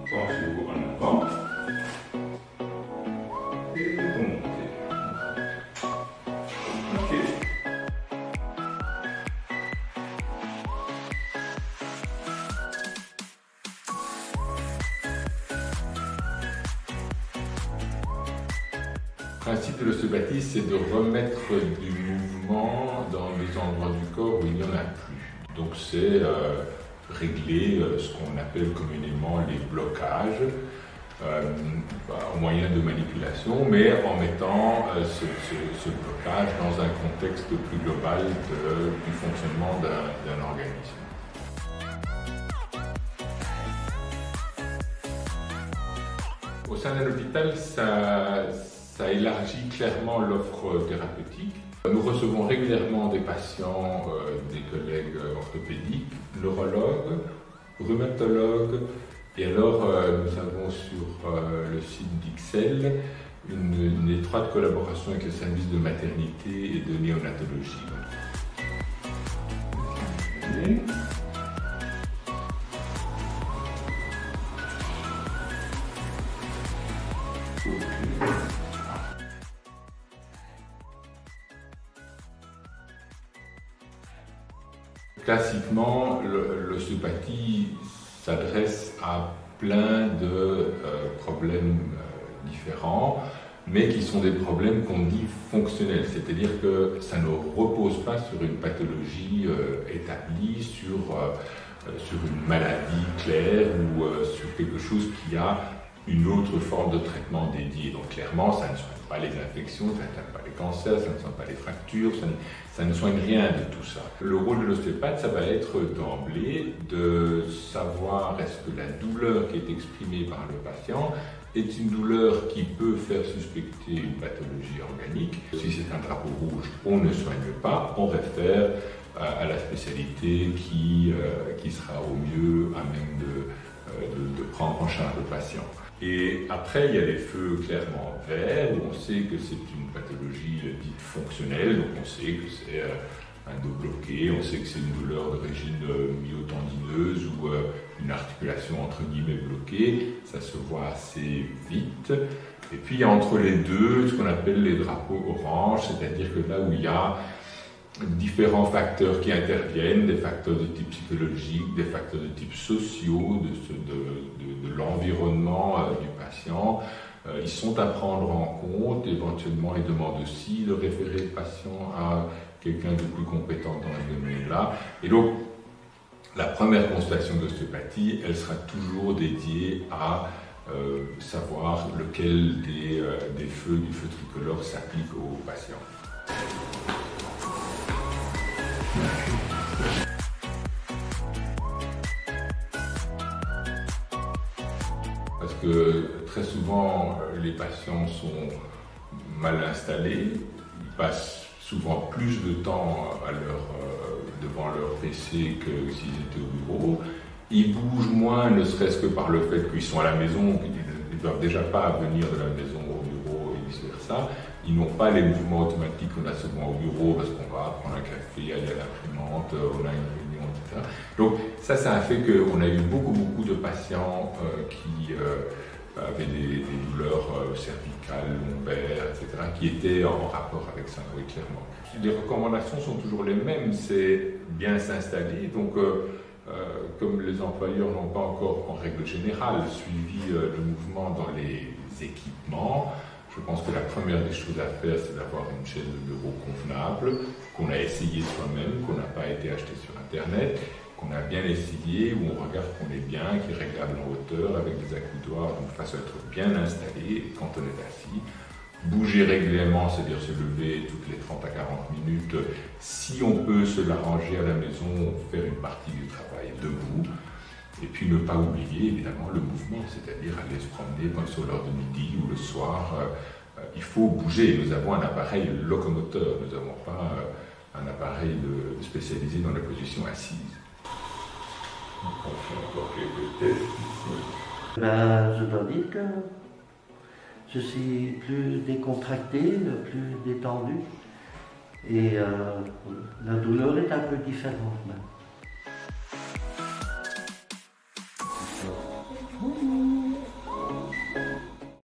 Penchez-vous en avant. Et remontez. Ok. Le principe de l'ostéopathie, c'est de remettre du mouvement dans des endroits du corps où il n'y en a plus. Donc c'est régler ce qu'on appelle communément les blocages au moyen de manipulation, mais en mettant ce blocage dans un contexte plus global du fonctionnement d'un organisme. Au sein d'un hôpital, ça élargit clairement l'offre thérapeutique. Nous recevons régulièrement des patients, des collègues orthopédiques, neurologues, rhumatologues, et alors nous avons sur le site d'IXEL une étroite collaboration avec le service de maternité et de néonatologie. Classiquement, l'ostéopathie s'adresse à plein de problèmes différents, mais qui sont des problèmes qu'on dit fonctionnels, c'est-à-dire que ça ne repose pas sur une pathologie établie, sur une maladie claire ou sur quelque chose qui a une autre forme de traitement dédié. Donc clairement, ça ne soigne pas les infections, ça ne soigne pas les cancers, ça ne soigne pas les fractures, ça ne soigne rien de tout ça. Le rôle de l'ostéopathe, ça va être d'emblée de savoir est-ce que la douleur qui est exprimée par le patient est une douleur qui peut faire suspecter une pathologie organique. Si c'est un drapeau rouge, on ne soigne pas, on réfère à la spécialité qui sera au mieux à même de prendre en charge le patient. Et après, il y a les feux clairement verts, où on sait que c'est une pathologie dite fonctionnelle, donc on sait que c'est un dos bloqué, on sait que c'est une douleur d'origine myotendineuse ou une articulation entre guillemets bloquée, ça se voit assez vite. Et puis il y a entre les deux ce qu'on appelle les drapeaux orange, c'est-à-dire que là où il y a différents facteurs qui interviennent, des facteurs de type psychologique, des facteurs de type sociaux, de l'environnement du patient. Ils sont à prendre en compte, éventuellement ils demandent aussi de référer le patient à quelqu'un de plus compétent dans ce domaine-là. Et donc, la première consultation d'ostéopathie, elle sera toujours dédiée à savoir lequel des feux du feu tricolore s'applique au patient. Parce que très souvent, les patients sont mal installés, ils passent souvent plus de temps devant leur PC que s'ils étaient au bureau. Ils bougent moins, ne serait-ce que par le fait qu'ils sont à la maison, ils ne doivent déjà pas venir de la maison au bureau et vice-versa. Ils n'ont pas les mouvements automatiques qu'on a souvent au bureau parce qu'on va prendre un café, aller à l'imprimante, on a une réunion, etc. Donc ça a fait qu'on a eu beaucoup de patients qui avaient des douleurs cervicales, lombaires, etc., qui étaient en rapport avec ça, oui, clairement. Les recommandations sont toujours les mêmes, c'est bien s'installer. Donc, comme les employeurs n'ont pas encore, en règle générale, suivi le mouvement dans les équipements, je pense que la première des choses à faire, c'est d'avoir une chaise de bureau convenable, qu'on a essayé soi-même, qu'on n'a pas été acheté sur Internet, qu'on a bien essayé, où on regarde qu'on est bien, qui est réglable en hauteur, avec des accoudoirs, donc façon à être bien installé quand on est assis. Bouger régulièrement, c'est-à-dire se lever toutes les 30 à 40 minutes. Si on peut se l'arranger à la maison, faire une partie du travail debout. Et puis ne pas oublier évidemment le mouvement, c'est-à-dire aller se promener sur l'heure de midi ou le soir. Il faut bouger. Nous avons un appareil locomoteur, nous n'avons pas un appareil spécialisé dans la position assise. On fait encore quelques tests ici. Je dois dire que je suis plus décontracté, plus détendu et la douleur est un peu différente.